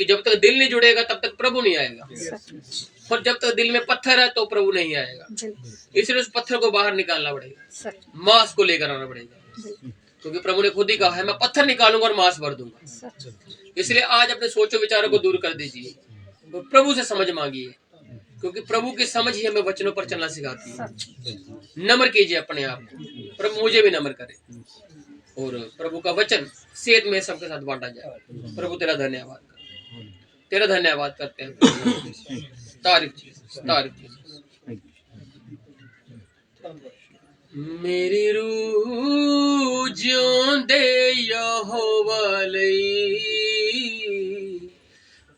क्योंकि जब तक दिल नहीं जुड़ेगा तब तक प्रभु नहीं आएगा, और जब तक दिल में पत्थर है तो प्रभु नहीं आएगा। इसलिए उस पत्थर को बाहर निकालना पड़ेगा, मांस को लेकर आना पड़ेगा, क्योंकि प्रभु ने खुद ही कहा है मैं पत्थर निकालूंगा और मांस भर दूंगा। इसलिए आज अपने सोचो विचारों को दूर कर दीजिए, तो प्रभु से समझ मांगिए, क्योंकि प्रभु की समझ ही हमें वचनों पर चलना सिखाती है। नम्र कीजिए अपने आप को, प्रभु मुझे भी नम्र करे, और प्रभु का वचन सेहत में सबके साथ बांटा जाए। प्रभु तेरा धन्यवाद, तेरा धन्यवाद करते हैं। तारीफ तारीफ। मेरी रूह जिਉਂਦੇ यहोवा ਲਈ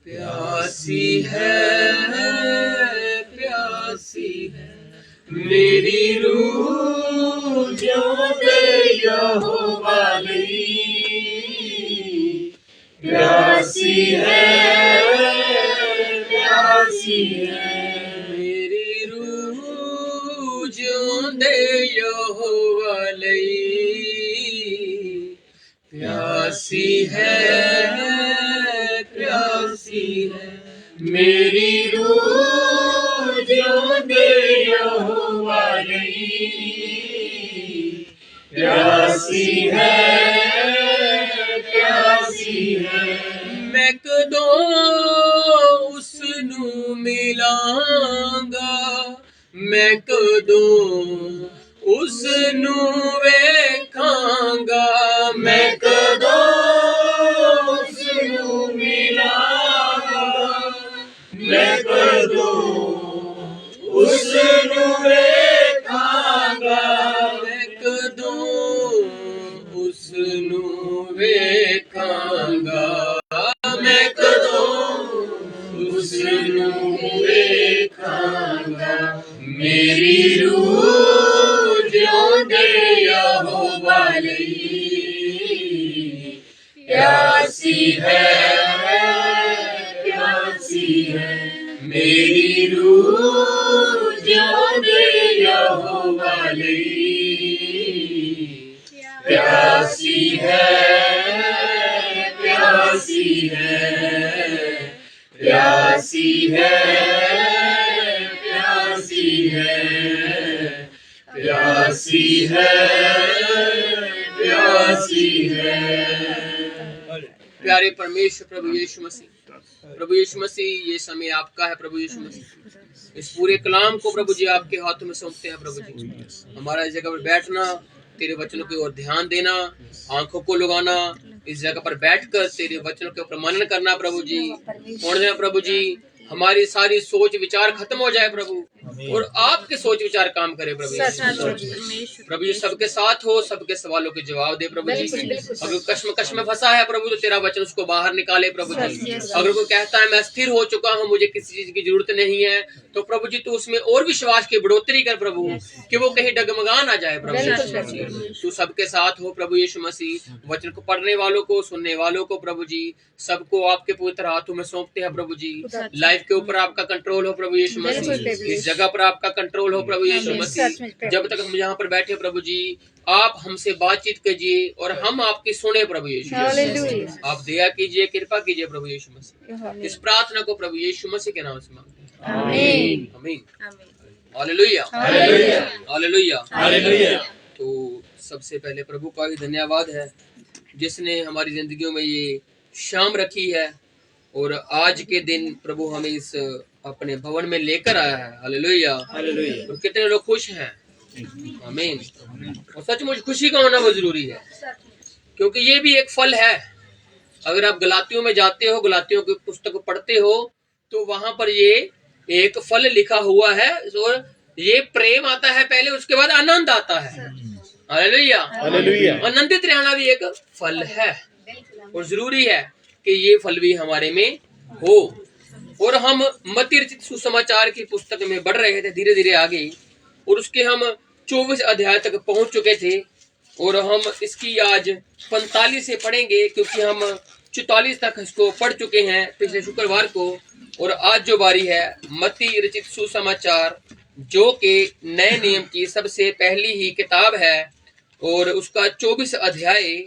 प्यासी है, प्यासी है। मेरी रूह जिਉਂਦੇ यहोवा ਲਈ प्यासी है, प्यासी है। मेरी रूह जिਉਂਦੇ यहोवा ਲਈ प्यासी है, प्यासी है। मेरी रूह जिਉਂਦੇ यहोवा ਲਈ प्यासी है, प्यासी है। मैं कदों उसनू मिलांगा, मैं कदों उसनू वेखांगा, मैं कदों उसनू मिलांगा, मैं कदों उसनू वेखांगा, मैं कदों उसनू वेखांगा, मैं कदों उसनू वेखांगा। मेरी रूह जिਉਂਦੇ यहोवा ਲਈ प्यासी है, प्यासी है। मेरी रूह जिਉਂਦੇ यहोवा ਲਈ प्यासी है, प्यासी है, प्यासी है, प्यासी है, प्यासी है, प्यासी है। प्यारे परमेश्वर प्रभु यीशु मसीह, प्रभु यीशु मसीह, ये समय आपका है प्रभु यीशु मसीह। इस पूरे कलाम को प्रभु जी आपके हाथों में सौंपते हैं प्रभु जी। हमारा इस जगह पर बैठना, तेरे वचनों की ओर ध्यान देना, आंखों को लगाना, इस जगह पर बैठकर तेरे वचनों के ऊपर मनन करना प्रभु जी। और देना प्रभु जी, हमारी सारी सोच विचार खत्म हो जाए प्रभु, और आपके सोच विचार काम करे प्रभु। प्रभु जी सबके साथ हो, सबके सवालों के जवाब दे प्रभु जी। अगर कश्मकश में फंसा है प्रभु, तो तेरा वचन उसको बाहर निकाले प्रभु जी। अगर कोई कहता है मैं स्थिर हो चुका हूँ, मुझे किसी चीज की जरूरत नहीं है, तो प्रभु जी तू उसमें और विश्वास की बढ़ोतरी कर प्रभु, कि वो कहीं डगमगा ना जाए प्रभु। तू सबके साथ हो प्रभु यीशु मसीह। वचन को पढ़ने वालों को, सुनने वालों को प्रभु जी, सबको आपके पवित्र हाथों में सौंपते हैं प्रभु जी। लाइफ के ऊपर आपका कंट्रोल हो प्रभु यीशु मसीह, इस जगह पर आपका कंट्रोल हो प्रभु यीशु मसीह। जब तक हम यहाँ पर बैठे प्रभु जी, आप हमसे बातचीत कीजिए और हम आपकी सुने प्रभु यीशु मसीह। आप दया कीजिए, कृपा कीजिए प्रभु यीशु मसीह। इस प्रार्थना को प्रभु यीशु मसीह के नाम से मांगते हैं, आमीन, आमीन, हालेलुया, हालेलुया, हालेलुया। तो सबसे पहले प्रभु का ही धन्यवाद है जिसने हमारी जिंदगियों में ये शाम रखी है, और आज के दिन प्रभु हमें इस अपने भवन में लेकर आया है। Hallelujah, hallelujah. और कितने लोग खुश हैं, आमीन। और सचमुच खुशी का होना बहुत जरूरी है, क्योंकि ये भी एक फल है। अगर आप गलातियों में जाते हो, गलातियों की पुस्तक पढ़ते हो, तो वहां पर ये एक फल लिखा हुआ है, और ये प्रेम आता है पहले, उसके बाद आनंद आता है। Hallelujah, hallelujah. आनंदित रहना भी एक फल है, और जरूरी है कि ये फल भी हमारे में हो। और हम मत्ती रचित सुसमाचार की पुस्तक में बढ़ रहे थे धीरे धीरे आगे, और उसके हम 24 अध्याय तक पहुंच चुके थे, और हम इसकी आज 45 से पढ़ेंगे, क्योंकि हम 44 तक इसको पढ़ चुके हैं पिछले शुक्रवार को। और आज जो बारी है मत्ती रचित सुसमाचार, जो कि नए नियम की सबसे पहली ही किताब है, और उसका 24 अध्याय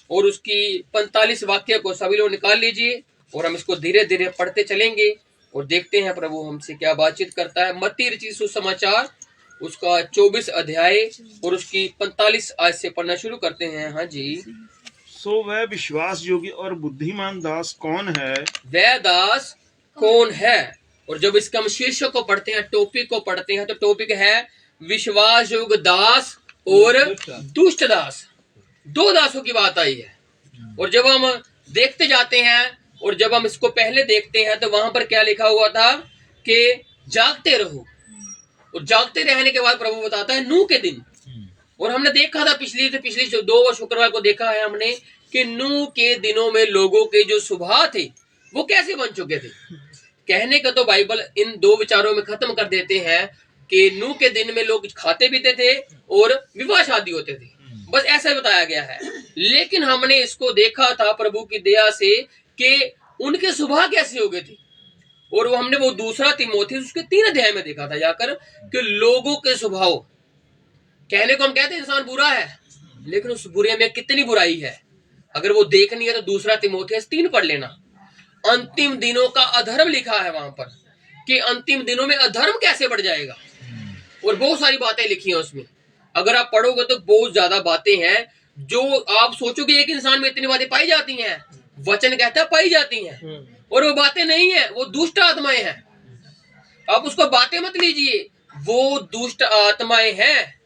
और उसकी 45 वाक्य को सभी लोग निकाल लीजिए और हम इसको धीरे धीरे पढ़ते चलेंगे और देखते हैं प्रभु हमसे क्या बातचीत करता है। मत्ती रचित सुसमाचार उसका 24 अध्याय और उसकी 45 आयत से पढ़ना शुरू करते हैं। हाँ जी। सो वह विश्वास योग्य और बुद्धिमान दास कौन है? वह दास कौन है? और जब इसका हम शीर्षक को पढ़ते हैं, टॉपिक को पढ़ते हैं, तो टॉपिक है विश्वास योग्य दास और दुष्ट दास। दो दासों की बात आई है। और जब हम देखते जाते हैं और जब हम इसको पहले देखते हैं तो वहां पर क्या लिखा हुआ था कि जागते रहो। और जागते रहने के बाद प्रभु बताता है नूह के दिन। और हमने देखा था पिछली 2 शुक्रवार को देखा है हमने कि नूह के दिनों में लोगों के जो स्वभाव थे वो कैसे बन चुके थे। कहने का तो बाइबल इन 2 विचारों में खत्म कर देते हैं कि नूह के दिन में लोग खाते पीते थे और विवाह शादी होते थे, बस ऐसा बताया गया है। लेकिन हमने इसको देखा था प्रभु की दया से कि उनके स्वभाव कैसे हो गए थे। और वो हमने वो दूसरा तीमुथियुस उसके 3 अध्याय में देखा था जाकर कि लोगों के स्वभाव। कहने को हम कहते हैं इंसान बुरा है, लेकिन उस बुरे में कितनी बुराई है। अगर वो देखनी है तो दूसरा तीमुथियुस 3 पढ़ लेना। अंतिम दिनों का अधर्म लिखा है वहां पर कि अंतिम दिनों में अधर्म कैसे बढ़ जाएगा। और बहुत सारी बातें लिखी हैं उसमें। अगर आप पढ़ोगे तो बहुत ज्यादा बातें हैं जो आप सोचोगे एक इंसान में इतनी बातें पाई जाती हैं। वचन कहता है पाई जाती हैं, और वो बातें नहीं है, वो दुष्ट आत्माएं हैं। आप उसको बातें मत लीजिए, वो दुष्ट आत्माएं हैं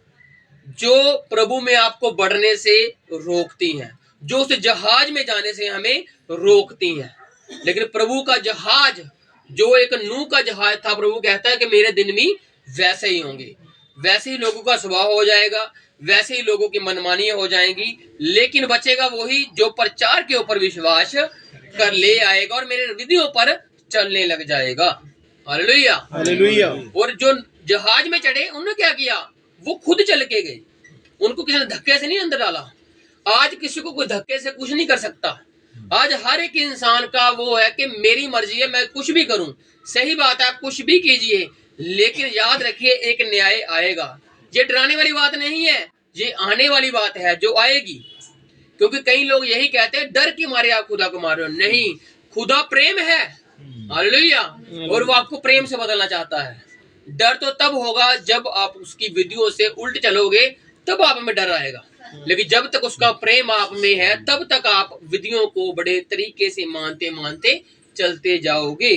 जो प्रभु में आपको बढ़ने से रोकती हैं, जो उस जहाज में जाने से हमें रोकती हैं। लेकिन प्रभु का जहाज जो एक नूह का जहाज था, प्रभु कहता है कि मेरे दिन भी वैसे ही होंगे। वैसे ही लोगों का स्वभाव हो जाएगा, वैसे ही लोगों की मनमानियां हो जाएंगी, लेकिन बचेगा वही जो प्रचार के ऊपर विश्वास कर ले आएगा और मेरे विधियों पर चलने लग जाएगा। Hallelujah hallelujah. और जो जहाज में चढ़े उन्होंने क्या किया, वो खुद चल के गए, उनको किसी ने धक्के से नहीं अंदर डाला। आज किसी को कोई धक्के से कुछ नहीं कर सकता। आज हर एक इंसान का वो है कि मेरी मर्जी है, मैं कुछ भी करूं। सही बात है, आप कुछ भी कीजिए, लेकिन याद रखिए एक न्याय आएगा। ये डराने वाली बात नहीं है, ये आने वाली बात है जो आएगी। क्योंकि कई लोग यही कहते हैं डर के मारे आप खुदा को मार रहे हो। नहीं, खुदा प्रेम है। हालेलुया। और वो आपको प्रेम से बदलना चाहता है। डर तो तब होगा जब आप उसकी विधियों से उल्ट चलोगे, तब आप में डर आएगा। लेकिन जब तक उसका प्रेम आप में है तब तक आप विधियों को बड़े तरीके से मानते मानते चलते जाओगे।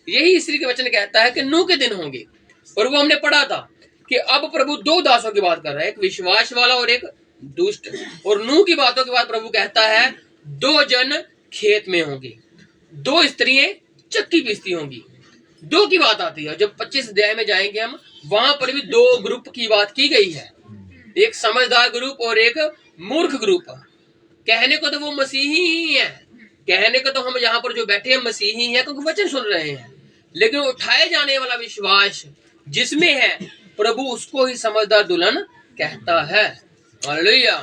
यही इसलिए के वचन कहता है कि नूह के दिन होंगे। और वो हमने पढ़ा था कि अब प्रभु 2 दासों की बात कर रहा है, एक विश्वास वाला और एक दुष्ट। और नूह की बातों के बाद प्रभु कहता है 2 जन खेत में होंगे, 2 स्त्रियां चक्की पीसती होंगी। 2 की बात आती है। जब 25 अध्याय में जाएंगे हम, वहां पर भी 2 ग्रुप की बात की गई है, एक समझदार ग्रुप और एक मूर्ख ग्रुप। कहने को तो वो मसीही ही है, कहने को तो हम यहाँ पर जो बैठे हैं मसीही हैं क्योंकि वचन सुन रहे हैं। लेकिन उठाए जाने वाला विश्वास जिसमें है प्रभु उसको ही समझदार दुल्हन कहता है। हालेलुया।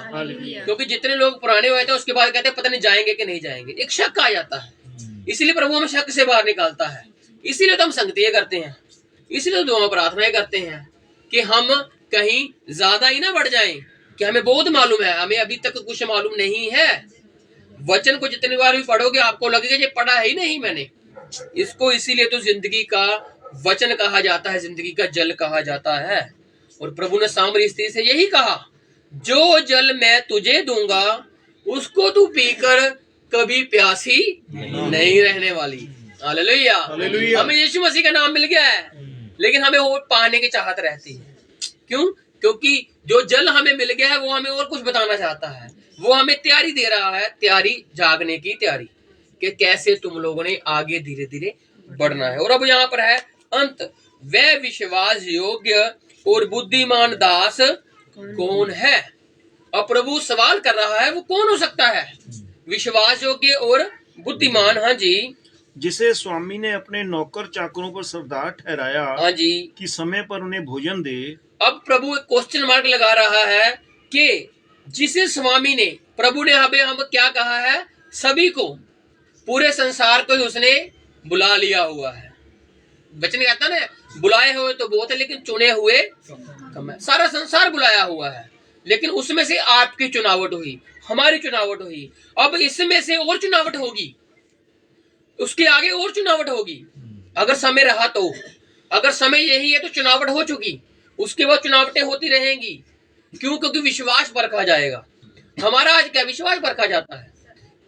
क्योंकि जितने लोग पुराने हुए थे उसके बाद कहते हैं पता नहीं जाएंगे कि नहीं जाएंगे, एक शक आ जाता है। इसीलिए प्रभु हमें शक से बाहर निकालता है। इसीलिए तो हम संगतियां करते हैं, इसीलिए तो दुआ प्रार्थनाएं करते हैं कि हम कहीं ज्यादा ही ना बढ़ जाएं कि हमें बहुत मालूम है, हमें अभी तक कुछ मालूम नहीं है। वचन को जितनी बार भी पढ़ोगे आपको लगेगा ये पढ़ा ही नहीं मैंने इसको। इसीलिए तो जिंदगी का वचन कहा जाता है, जिंदगी का जल कहा जाता है। और प्रभु ने सामरी स्त्री से यही कहा, जो जल मैं तुझे दूंगा उसको तू पीकर कभी प्यासी नहीं रहने वाली। हालेलुया। हमें यीशु मसीह का नाम मिल गया है, लेकिन हमें और पाने की चाहत रहती है। क्यों? क्योंकि जो जल हमें मिल गया है वो हमें और कुछ बताना चाहता है। वो हमें तैयारी दे रहा है, तैयारी, जागने की तैयारी कि कैसे तुम लोगों ने आगे धीरे धीरे बढ़ना है। और अब यहाँ पर है अंत, वह विश्वास योग्य और बुद्धिमान दास कौन है। अब प्रभु सवाल कर रहा है वो कौन हो सकता है विश्वास योग्य और बुद्धिमान। हाँ जी। जिसे स्वामी ने अपने नौकर चाकरों पर सरदार ठहराया, हाँ जी, कि समय पर उन्हें भोजन दे। अब प्रभु एक क्वेश्चन मार्क लगा रहा है कि जिसे स्वामी ने, प्रभु ने हम क्या कहा है, सभी को, पूरे संसार को ही उसने बुला लिया हुआ है। वचन कहता है ना, बुलाए हुए तो बहुत है लेकिन चुने हुए कम है। सारा संसार बुलाया हुआ है, लेकिन उसमें से आपकी चुनावट हुई, हमारी चुनावट हुई। अब इसमें से और चुनावट होगी। उसके आगे और चुनावट होगी अगर समय रहा तो। अगर समय यही है तो चुनावट हो चुकी, उसके बाद चुनावटें होती रहेंगी। क्यों? क्योंकि विश्वास परखा जाएगा। हमारा आज क्या विश्वास परखा जाता है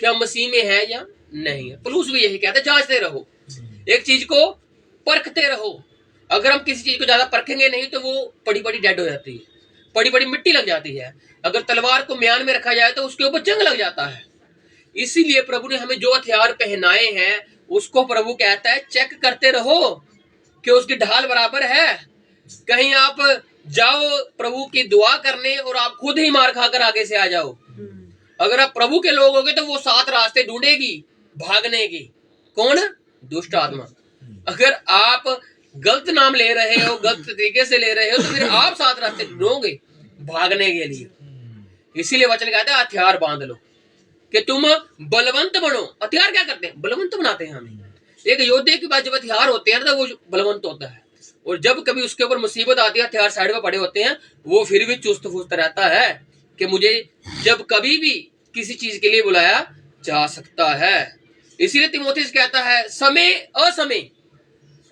कि हम मसीह में है या नहीं है। पौलुस भी यही कहता है, जांचते रहो, एक चीज को परखते रहो। अगर हम किसी चीज को ज्यादा परखेंगे नहीं तो वो पड़ी पड़ी डेड हो जाती है, पड़ी पड़ी मिट्टी लग जाती है। अगर तलवार को म्यान में रखा जाए तो उसके ऊपर जंग लग जाता है। इसीलिए प्रभु ने हमें जो हथियार पहनाए हैं उसको प्रभु कहता है चेक करते रहो कि उसकी ढाल बराबर है। कहीं आप जाओ प्रभु की दुआ करने और आप खुद ही मार खाकर आगे से आ जाओ। अगर आप प्रभु के लोग होगे तो वो 7 रास्ते ढूंढेगी भागने की। कौन? दुष्ट आत्मा। अगर आप गलत नाम ले रहे हो, गलत तरीके से ले रहे हो, तो फिर आप 7 रास्ते ढूंढोगे भागने के लिए। इसीलिए वचन कहता है हथियार बांध लो कि तुम बलवंत बनो। हथियार क्या करते हैं? बलवंत बनाते हैं हमें। एक योद्धे के पास जब हथियार होते हैं तो वो बलवंत होता है, और जब कभी उसके ऊपर मुसीबत आती है, हथियार साइड में पड़े होते हैं, वो फिर भी चुस्त फुस्त रहता है कि मुझे जब कभी भी किसी चीज के लिए बुलाया जा सकता है। इसीलिए तीमुथियुस कहता है समय असमय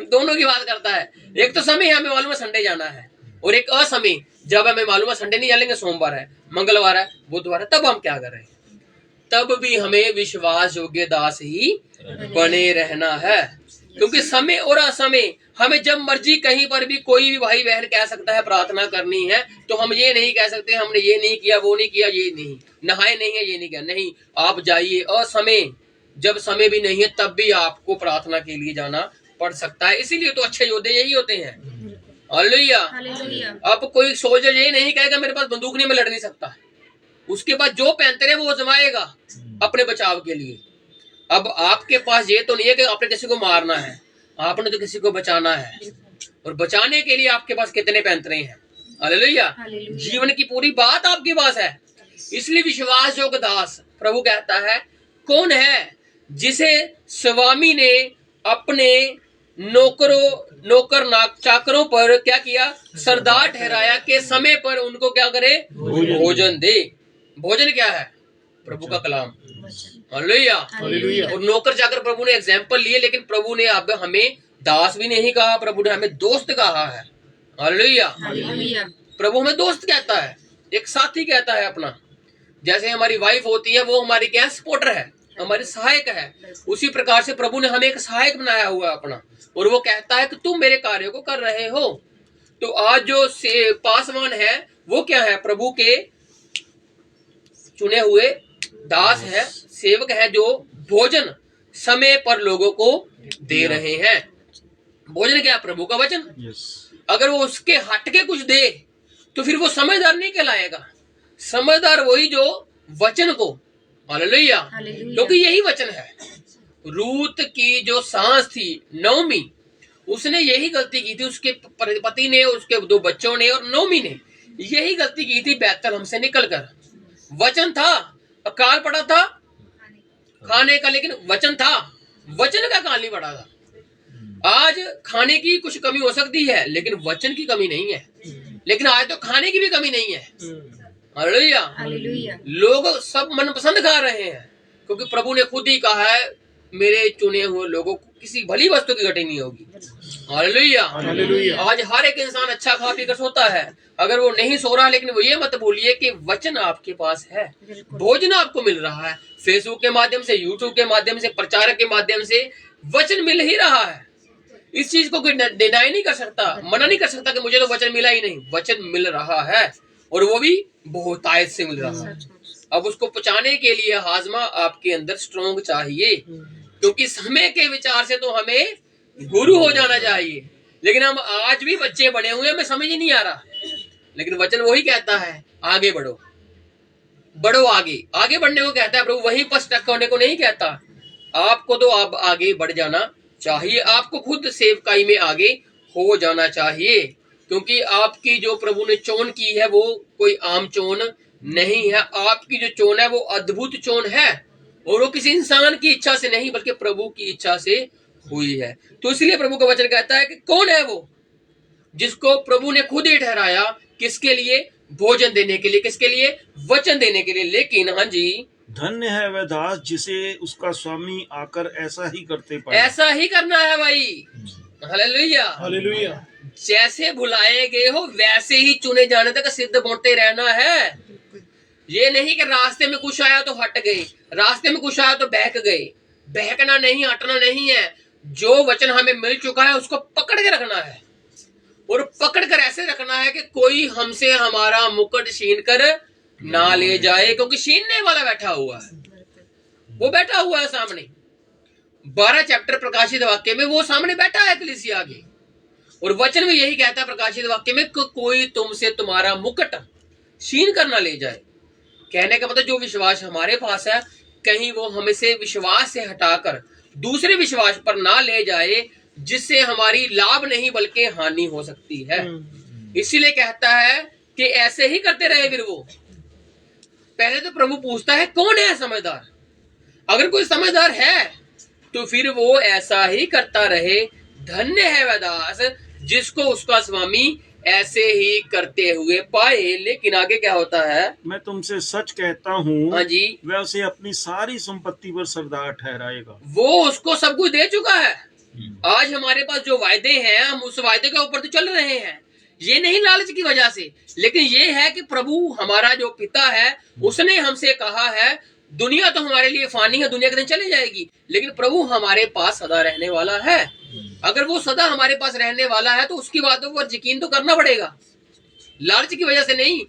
दोनों की बात करता है। एक तो समय हमें मालूम है संडे जाना है, और एक असमय जब हमें मालूम है संडे नहीं चलेंगे, सोमवार है, मंगलवार है, बुधवार है, तब हम क्या कर रहे हैं? तब भी हमें विश्वास योग्य दास ही बने रहना है। क्योंकि समय और असमय हमें जब मर्जी कहीं पर भी कोई भी भाई बहन कह सकता है प्रार्थना करनी है, तो हम ये नहीं कह सकते हमने ये नहीं किया, वो नहीं किया, ये नहीं नहाए नहीं है, ये नहीं किया। नहीं, आप जाइए। असमय जब समय भी नहीं है तब भी आपको प्रार्थना के लिए जाना पड़ सकता है। इसीलिए तो अच्छे योद्धे यही होते हैं। हालेलुया। अब कोई सोल्जर यही नहीं कहेगा मेरे पास बंदूक नहीं, मैं लड़ नहीं सकता। उसके बाद जो पैंतरे वो जमाएगा अपने बचाव के लिए। अब आपके पास ये तो नहीं है कि आपने किसी को मारना है, आपने तो किसी को बचाना है, और बचाने के लिए आपके पास कितने पैंतरे हैं। हालेलुया। जीवन की पूरी बात आपके पास है। इसलिए विश्वास योग्य दास प्रभु कहता है कौन है जिसे स्वामी ने अपने नौकर चाकरों पर क्या किया? सरदार ठहराया के समय पर उनको क्या करे? भोजन दे। भोजन क्या है? प्रभु का कलाम। हालेलुया। और नौकर चाकर प्रभु ने एग्जाम्पल लिए, लेकिन प्रभु ने अब हमें दास भी नहीं कहा, प्रभु ने हमें दोस्त कहा है। हालेलुया। प्रभु हमें दोस्त कहता है, एक साथी कहता है अपना। जैसे हमारी वाइफ होती है वो हमारी क्या? सपोर्टर है, हमारी सहायक है। उसी प्रकार से प्रभु ने हमें एक सहायक बनाया हुआ है अपना, और वो कहता है कि तुम मेरे कार्य को कर रहे हो। तो आज जो पासवान है वो क्या है? प्रभु के चुने हुए दास है, सेवक है, जो भोजन समय पर लोगों को दे रहे हैं। भोजन क्या? प्रभु का वचन। अगर वो उसके हट के कुछ दे तो फिर वो समझदार नहीं कहलाएगा। समझदार वही जो वचन को, हालेलुया, क्योंकि यही वचन है। रूत की जो सास थी नौमी, उसने यही गलती की थी, उसके पति ने, उसके 2 बच्चों ने और नौमी ने यही गलती की थी। बैतलहम से निकलकर वचन था, अकाल पड़ा था खाने का, लेकिन वचन था, वचन का अकाल नहीं पड़ा था। आज खाने की कुछ कमी हो सकती है लेकिन वचन की कमी नहीं है। लेकिन आज तो खाने की भी कमी नहीं है। हालेलुया। लोग सब मनपसंद खा रहे हैं, क्योंकि प्रभु ने खुद ही कहा है मेरे चुने हुए लोगों को किसी भली वस्तु की घटी नहीं होगी। हालेलुया। आज हर एक इंसान अच्छा खा पी कर सोता है। अगर वो नहीं सो रहा, लेकिन वो ये मत भूलिए कि वचन आपके पास है, भोजन आपको मिल रहा है। फेसबुक के माध्यम से, यूट्यूब के माध्यम से, प्रचारक के माध्यम से वचन मिल ही रहा है। इस चीज को कोई डिनाई नहीं कर सकता, मना नहीं कर सकता कि मुझे तो वचन मिला ही नहीं। वचन मिल रहा है, और वो भी बहुतायत से मिल रहा है। अब उसको पहुंचाने के लिए हाजमा आपके अंदर स्ट्रॉन्ग चाहिए, क्योंकि समय के विचार से तो हमें गुरु हो जाना चाहिए। लेकिन हम आज भी बच्चे बने हुए, हमें समझ ही नहीं आ रहा। लेकिन वचन वही कहता है आगे बढ़ो, बढ़ो आगे। आगे बढ़ने को कहता है प्रभु, वहीं पर स्टक होने को नहीं कहता। आपको तो अब आगे बढ़ जाना चाहिए, आपको खुद सेवकाई में आगे हो जाना चाहिए, क्योंकि आपकी जो प्रभु ने चोन की है वो कोई आम चोन नहीं है। आपकी जो चोन है वो अद्भुत चोन है, और वो किसी इंसान की इच्छा से नहीं बल्कि प्रभु की इच्छा से हुई है। तो इसलिए प्रभु का वचन कहता है कि कौन है वो जिसको प्रभु ने खुद ही ठहराया, किसके लिए? भोजन देने के लिए। किसके लिए? वचन देने के लिए। लेकिन हाँ जी, धन्य है वह दास जिसे उसका स्वामी आकर ऐसा ही करते पाए। ऐसा ही करना है भाई। हालेलुया। हालेलुया। जैसे बुलाए गए हो वैसे ही चुने जाने तक सिद्ध बोलते रहना है। ये नहीं कि रास्ते में कुछ आया तो हट गए, रास्ते में कुछ आया तो बहक गए। बहकना नहीं, हटना नहीं है। जो वचन हमें मिल चुका है उसको पकड़ के रखना है, और पकड़ कर ऐसे रखना है कि कोई हमसे हमारा मुकुट छीन कर ना ले जाए, क्योंकि छीनने वाला बैठा हुआ है। वो बैठा हुआ है सामने। 12 चैप्टर प्रकाशित वाक्य में वो सामने बैठा है कलीसिया के, और वचन में यही कहता है प्रकाशित वाक्य में कि कोई तुमसे तुम्हारा मुकुट छीन कर ना ले जाए। कहने का मतलब जो विश्वास हमारे पास है, कहीं वो हमें से विश्वास से हटाकर दूसरे विश्वास पर ना ले जाए, जिससे हमारी लाभ नहीं बल्कि हानि हो सकती है। इसीलिए कहता है कि ऐसे ही करते रहे। फिर वो पहले तो प्रभु पूछता है कौन है समझदार। अगर कोई समझदार है तो फिर वो ऐसा ही करता रहे। धन्य है वह दास जिसको उसका स्वामी ऐसे ही करते हुए पाए। लेकिन आगे क्या होता है? मैं तुमसे सच कहता हूँ, हाँ जी, वह उसे अपनी सारी संपत्ति पर सरदार ठहराएगा। वो उसको सब कुछ दे चुका है। आज हमारे पास जो वायदे हैं, हम उस वायदे के ऊपर तो चल रहे हैं। ये नहीं लालच की वजह से, लेकिन ये है कि प्रभु हमारा जो पिता है उसने हमसे कहा है दुनिया तो हमारे लिए फानी है, दुनिया के दिन चली जाएगी, लेकिन प्रभु हमारे पास सदा रहने वाला है। अगर वो सदा हमारे पास रहने वाला है तो उसकी बातों पर यकीन तो करना पड़ेगा, लालच की वजह से नहीं,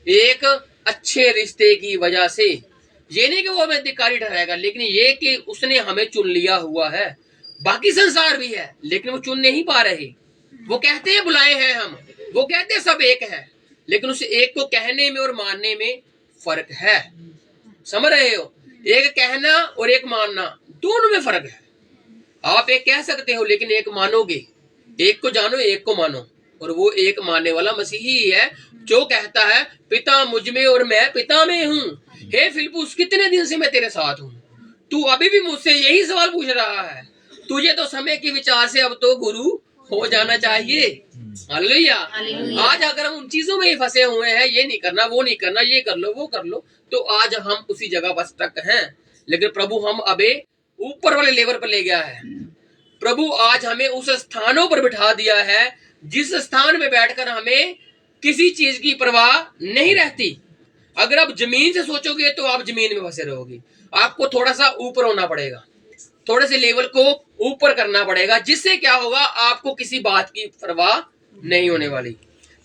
एक अच्छे रिश्ते की वजह से। ये नहीं कि वो हमें अधिकारी ठहराएगा, लेकिन ये कि उसने हमें चुन लिया हुआ है। बाकी संसार भी है लेकिन वो चुन नहीं पा रहे। वो कहते हैं बुलाए हैं हम, वो कहते हैं सब एक है, लेकिन उस एक को कहने में और मानने में फर्क है। समझ रहे हो? एक कहना और एक मानना, दोनों में फर्क है। आप एक कह सकते हो लेकिन एक मानोगे। एक को जानो, एक को मानो, और वो एक मानने वाला मसीही ही है जो कहता है पिता मुझ में और मैं पिता में हूँ। हे फिलिप्पुस, कितने दिन से मैं तेरे साथ हूँ, तू अभी भी मुझसे यही सवाल पूछ रहा है। तुझे तो समय के विचार से अब तो गुरु हो जाना चाहिए। हालेलुया। आज अगर हम उन चीजों में ही फंसे हुए हैं, ये नहीं करना, वो नहीं करना, ये कर लो, वो कर लो, तो आज हम उसी जगह पर स्टक हैं। लेकिन प्रभु हम अबे ऊपर वाले लेवल पर ले गया है। प्रभु आज हमें उस स्थानों पर बिठा दिया है जिस स्थान में बैठकर हमें किसी चीज की परवाह नहीं रहती। अगर आप जमीन से सोचोगे तो आप जमीन में फंसे रहोगे। आपको थोड़ा सा ऊपर होना पड़ेगा, थोड़े से लेवल को ऊपर करना पड़ेगा, जिससे क्या होगा, आपको किसी बात की परवाह नहीं होने वाली।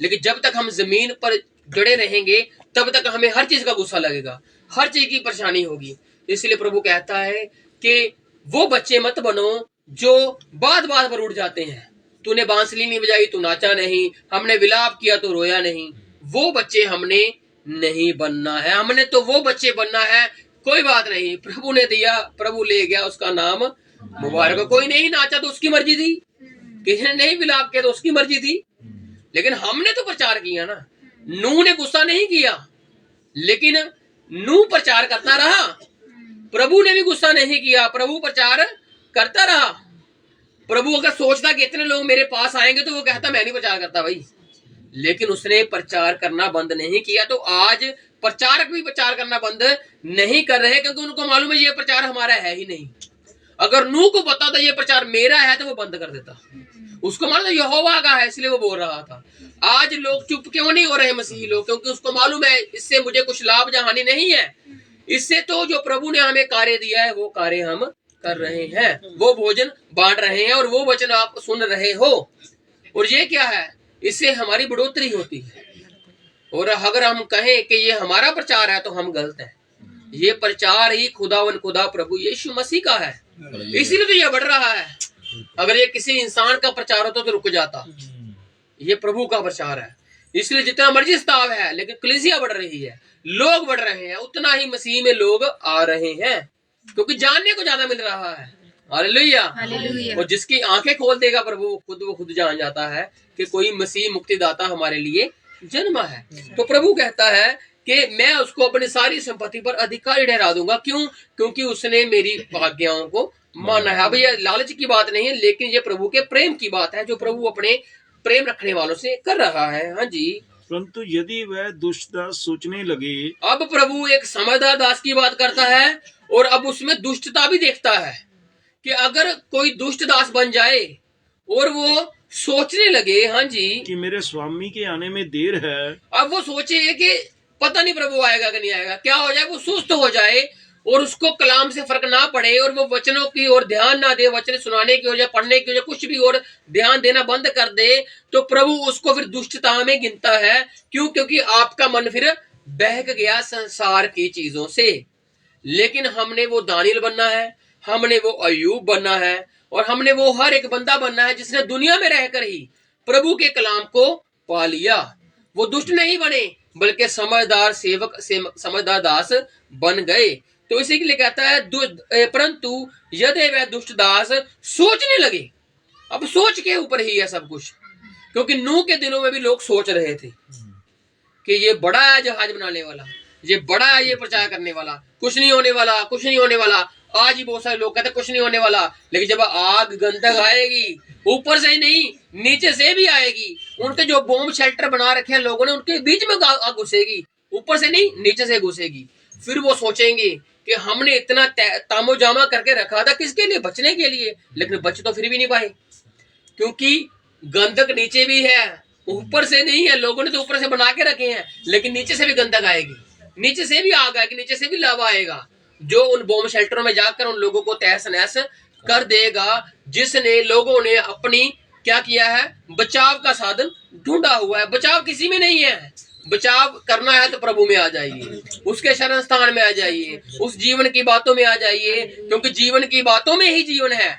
लेकिन जब तक हम जमीन पर जड़े रहेंगे तब तक हमें हर चीज का गुस्सा लगेगा, हर चीज की परेशानी होगी। इसलिए प्रभु कहता है कि वो बच्चे मत बनो जो बात बात पर उठ जाते हैं। तूने बांसुरी नहीं बजाई, तू नाचा नहीं, हमने विलाप किया तो रोया नहीं। वो बच्चे हमने नहीं बनना है। हमने तो वो बच्चे बनना है, कोई बात नहीं, प्रभु ने दिया, प्रभु ले गया, उसका नाम मुबारक। कोई नहीं नाचा तो उसकी मर्जी थी, किसी ने नहीं विलाप किया तो उसकी मर्जी थी, लेकिन हमने तो प्रचार किया ना। नूह ने गुस्सा नहीं किया, लेकिन नूह प्रचार करता रहा। प्रभु ने भी गुस्सा नहीं किया, प्रभु प्रचार करता रहा। प्रभु अगर सोचता कि इतने लोग मेरे पास आएंगे तो वो कहता मैं नहीं प्रचार करता भाई, लेकिन उसने प्रचार करना बंद नहीं किया। तो आज प्रचारक भी प्रचार करना बंद नहीं कर रहे, क्योंकि उनको मालूम है ये प्रचार हमारा है ही नहीं। अगर नूह को पता था ये प्रचार मेरा है तो वो बंद कर देता। उसको मालूम था यहोवा का है, इसलिए वो बोल रहा था। आज लोग चुप क्यों नहीं हो रहे मसीही लोग? क्योंकि उसको मालूम है इससे मुझे कुछ लाभ या हानि नहीं है। इससे तो जो प्रभु ने हमें कार्य दिया है वो कार्य हम कर रहे हैं, वो भोजन बांट रहे हैं, और वो वचन आप सुन रहे हो। और ये क्या है, इससे हमारी बढ़ोतरी होती है। और अगर हम कहें कि ये हमारा प्रचार है तो हम गलत हैं। ये प्रचार ही खुदावन खुदा प्रभु यीशु मसीह का है, इसीलिए तो ये बढ़ रहा है। अगर ये किसी इंसान का प्रचार होता तो रुक जाता। ये प्रभु का प्रचार है, इसलिए जितना मर्जी स्ताव है, लेकिन कलीसिया बढ़ रही है, लोग बढ़ रहे हैं, उतना ही मसीह में लोग आ रहे हैं, क्योंकि जानने को ज्यादा मिल रहा है। हालेलुया। और जिसकी आंखें खोल देगा प्रभु, वो खुद जान जाता है कि कोई मसीह मुक्तिदाता हमारे लिए जन्मा है। तो प्रभु कहता है कि मैं उसको अपनी सारी संपत्ति पर अधिकारी ठहरा दूंगा। क्यों? क्योंकि उसने मेरी आज्ञाओं को माना है। अब ये लालच की बात नहीं है, लेकिन ये प्रभु के प्रेम की बात है, जो प्रभु अपने प्रेम रखने वालों से कर रहा है। हाँ जी। परंतु यदि वह दुष्ट दास सोचने लगे अब प्रभु एक समझदार दास की बात करता है और अब उसमें दुष्टता भी देखता है कि अगर कोई दुष्ट दास बन जाए और वो सोचने लगे, हाँ जी, कि मेरे स्वामी के आने में देर है, अब वो सोचे कि पता नहीं प्रभु आएगा कि नहीं आएगा, क्या हो जाए, वो सुस्त हो जाए और उसको कलाम से फर्क ना पड़े और वो वचनों की ओर ध्यान ना दे, वचन सुनाने की वजह, पढ़ने की वजह, कुछ भी और ध्यान देना बंद कर दे, तो प्रभु उसको फिर दुष्टता में गिनता है। क्यों? क्योंकि आपका मन फिर बहक गया संसार की चीजों से। लेकिन हमने वो दानियल बनना है, हमने वो अय्यूब बनना है और हमने वो हर एक बंदा बनना है जिसने दुनिया में रहकर ही प्रभु के कलाम को पा लिया। वो दुष्ट नहीं बने बल्कि समझदार सेवक, समझदार दास बन गए। तो इसी के लिए कहता है परंतु यदि वह दुष्ट दास सोचने लगे, अब सोच के ऊपर ही है सब कुछ, क्योंकि नूह के दिनों में भी लोग सोच रहे थे कि ये बड़ा है जहाज बनाने वाला, ये बड़ा है ये प्रचार करने वाला, कुछ नहीं होने वाला, कुछ नहीं होने वाला। आज ही बहुत सारे लोग कहते कुछ नहीं होने वाला, लेकिन जब आग गंधक आएगी, ऊपर से ही नहीं नीचे से भी आएगी, उनके जो बॉम्ब शेल्टर बना रखे हैं लोगों ने, उनके बीच में आग घुसेगी, ऊपर से नहीं नीचे से घुसेगी। फिर वो सोचेंगे कि हमने इतना तामो जामा करके रखा था, किसके लिए? बचने के लिए, लेकिन बच तो फिर भी नहीं पाए, क्योंकि गंधक नीचे भी है, ऊपर से नहीं है। लोगों ने तो ऊपर से बना के रखे हैं, लेकिन नीचे से भी गंधक आएगी, नीचे से भी आग आएगी, नीचे से भी लावा आएगा, जो उन बॉम्ब शेल्टरों में जाकर उन लोगों को तहस नहस कर देगा, जिसने लोगों ने अपनी क्या किया है, बचाव का साधन ढूंढा हुआ है। बचाव किसी में नहीं है, बचाव करना है तो प्रभु में आ जाइए, उसके शरण स्थान में आ जाइए, उस जीवन की बातों में आ जाइए, क्योंकि जीवन की बातों में ही जीवन है,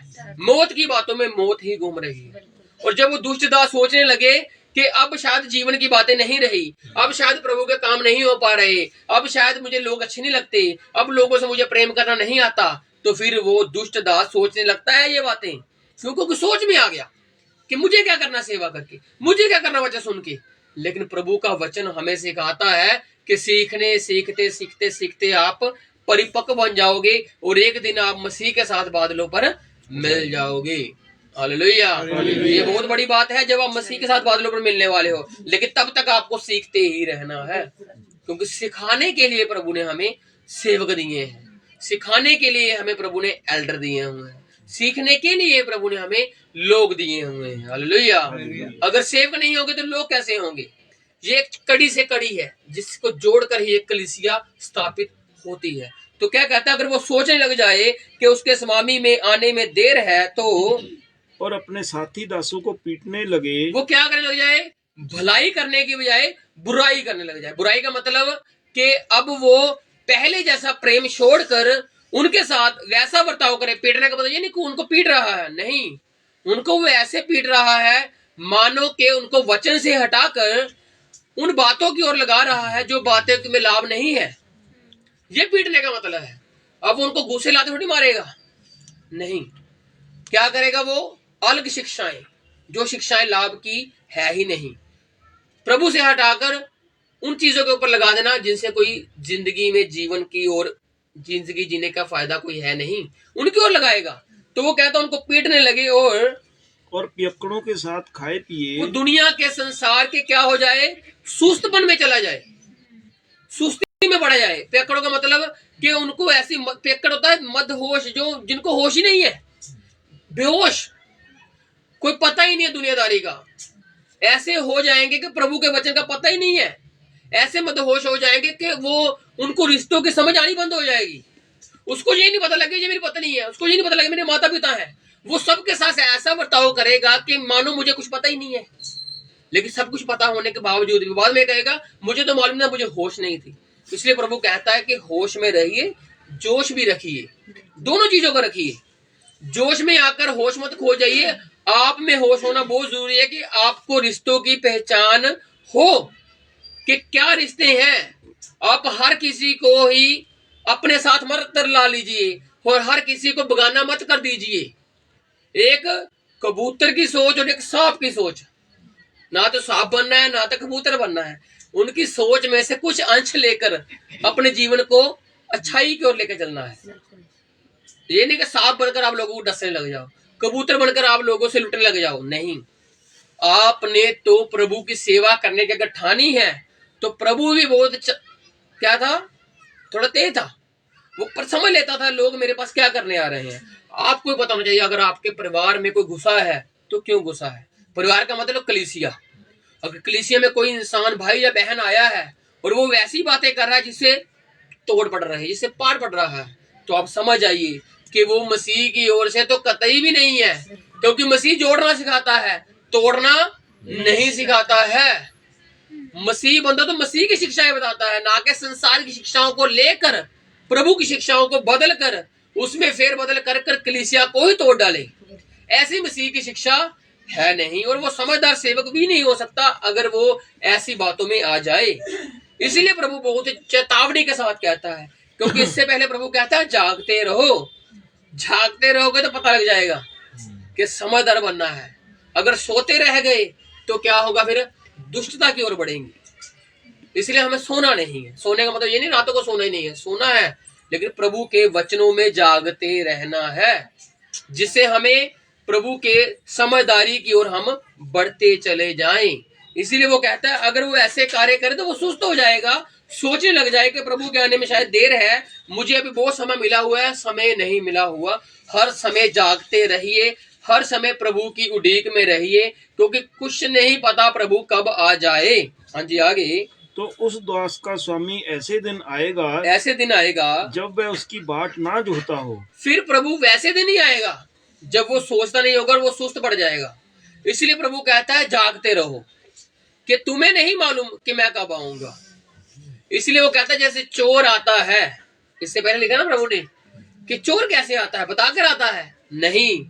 मौत की बातों में मौत ही घूम रही है। और जब वो दुष्टदास सोचने लगे कि अब शायद जीवन की बातें नहीं रही, अब शायद प्रभु के काम नहीं हो पा रहे, अब शायद मुझे लोग अच्छे नहीं लगते, अब लोगों से मुझे प्रेम करना नहीं आता, तो फिर वो दुष्टदास सोचने लगता है ये बातें, क्योंकि सोच में आ गया कि मुझे क्या करना सेवा करके, मुझे क्या करना वचन सुन के। लेकिन प्रभु का वचन हमें सिखाता है कि सीखने सीखते सीखते सीखते आप परिपक्व बन जाओगे और एक दिन आप मसीह के साथ बादलों पर मिल जाओगे। हालेलुया। ये बहुत बड़ी बात है जब आप मसीह के साथ बादलों पर मिलने वाले हो, लेकिन तब तक आपको सीखते ही रहना है, क्योंकि सिखाने के लिए प्रभु ने हमें सेवक दिए हैं, सिखाने के लिए हमें प्रभु ने एल्डर दिए हुए हैं, सीखने के लिए प्रभु ने हमें लोग दिए हुए हैं। हालेलुया। अगर सेवक नहीं होंगे तो लोग कैसे होंगे? ये एक कड़ी से कड़ी है जिसको जोड़कर ही एक कलीसिया स्थापित होती है। तो क्या कहता है, अगर वो सोचने लग जाए कि उसके स्वामी में आने में देर है, तो और अपने साथी दासों को पीटने लगे, वो क्या करने लग जाए, भलाई करने की बजाय बुराई करने लग जाए। बुराई का मतलब कि अब वो पहले जैसा प्रेम छोड़कर उनके साथ वैसा बर्ताव करे। पीटने का मतलब ये नहीं कि उनको पीट रहा है, नहीं, उनको वो ऐसे पीट रहा है मानो कि उनको वचन से हटाकर उन बातों की ओर लगा रहा है जो बातें में लाभ नहीं है। ये पीटने का मतलब है। अब उनको गुस्से लाते थोड़ी मारेगा, नहीं, क्या करेगा वो, अलग शिक्षाएं, जो शिक्षाएं लाभ की है ही नहीं, प्रभु से हटाकर उन चीजों के ऊपर लगा देना जिनसे कोई जिंदगी में जीवन की और जिंदगी जीने का फायदा कोई है नहीं, उनकी ओर लगाएगा। तो वो कहता उनको पीटने लगे और पियक्कड़ों के साथ खाए पिए, वो दुनिया के संसार के क्या हो जाए, सुस्तपन में चला जाए, सुस्ती में बढ़ जाए। पियक्कड़ों का मतलब कि उनको ऐसी, पियक्कड़ होता है मदहोश, जो जिनको होश ही नहीं है, बेहोश, कोई पता ही नहीं है दुनियादारी का, ऐसे हो जाएंगे कि प्रभु के वचन का पता ही नहीं है, ऐसे मदहोश हो जाएंगे कि वो उनको रिश्तों की समझ आनी बंद हो जाएगी। उसको ये नहीं पता लगे ये मेरी पत्नी है, उसको ये नहीं पता लगे मेरे माता पिता है, वो सबके साथ ऐसा बर्ताव करेगा कि मानो मुझे कुछ पता ही नहीं है। लेकिन सब कुछ पता होने के बावजूद भी बाद में कहेगा मुझे तो मालूम ना, मुझे होश नहीं थी। इसलिए प्रभु कहता है कि होश में रहिए, जोश भी रखिए, दोनों चीजों को रखिए। जोश में आकर होश मत खो जाइए। आप में होश होना बहुत जरूरी है कि आपको रिश्तों की पहचान हो कि क्या रिश्ते हैं। आप हर किसी को ही अपने साथ मत ला लीजिए और हर किसी को बगाना मत कर दीजिए। एक कबूतर की सोच और एक सांप की सोच, ना तो सांप बनना है ना तो कबूतर बनना है। उनकी सोच में से कुछ अंश लेकर अपने जीवन को अच्छाई की ओर लेकर चलना है। ये नहीं कि सांप बनकर आप लोगों को डसने लग जाओ, कबूतर बनकर आप लोगों से लुटने लग जाओ, नहीं। आपने तो प्रभु की सेवा करने की अगर ठानी है तो प्रभु भी बहुत क्या था, थोड़ा तेज था। वो पर समझ लेता था लोग मेरे पास क्या करने आ रहे हैं। आपको भी पता होना चाहिए अगर आपके परिवार में कोई गुस्सा है तो क्यों गुस्सा है। परिवार का मतलब कलीसिया। अगर कलीसिया में कोई इंसान भाई या बहन आया है और वो वैसी बातें कर रहा है जिससे तोड़ पड़ रहा है, जिससे पार पड़ रहा है, तो आप समझ जाइए कि वो मसीह की ओर से तो कतई भी नहीं है, क्योंकि मसीह जोड़ना सिखाता है, तोड़ना नहीं सिखाता है। मसीह बंदा तो मसीह की शिक्षाएं बताता है, ना कि संसार की शिक्षाओं को लेकर प्रभु की शिक्षाओं को बदल कर उसमें फेर बदल कर कलीसिया को ही तोड़ डाले। ऐसी मसीह की शिक्षा है नहीं, और वो समझदार सेवक भी नहीं हो सकता अगर वो ऐसी बातों में आ जाए। इसीलिए प्रभु बहुत चेतावनी के साथ कहता है, क्योंकि इससे पहले प्रभु कहता है जागते रहो। जागते रहोगे तो पता लग जाएगा कि समझदार बनना है। अगर सोते रह गए तो क्या होगा, फिर दुष्टता की ओर बढ़ेंगे। इसलिए हमें सोना नहीं है। सोने का मतलब ये नहीं रातों को सोना ही नहीं है, सोना है, लेकिन प्रभु के वचनों में जागते रहना है, जिससे हमें प्रभु के समझदारी की ओर हम बढ़ते चले जाएं। इसीलिए वो कहता है अगर वो ऐसे कार्य करे तो वो सुस्त हो जाएगा, सोचने लग जाए कि प्रभु के आने में शायद देर है, मुझे अभी बहुत समय मिला हुआ है। समय नहीं मिला हुआ। हर समय जागते रहिए, हर समय प्रभु की उड़ीक में रहिए, क्योंकि कुछ नहीं पता प्रभु कब आ जाए। हाँ जी, आगे। तो उस दास का स्वामी ऐसे दिन आएगा जब वह उसकी बाट ना जोहता हो। फिर प्रभु वैसे दिन ही आएगा जब वो सोचता नहीं होगा और वो सुस्त पड़ जाएगा। इसलिए प्रभु कहता है जागते रहो, कि तुम्हें नहीं मालूम कि मैं कब आऊंगा। इसलिए वो कहता है जैसे चोर आता है, इससे पहले लिखा ना प्रभु ने कि चोर कैसे आता है, बताकर आता है नहीं,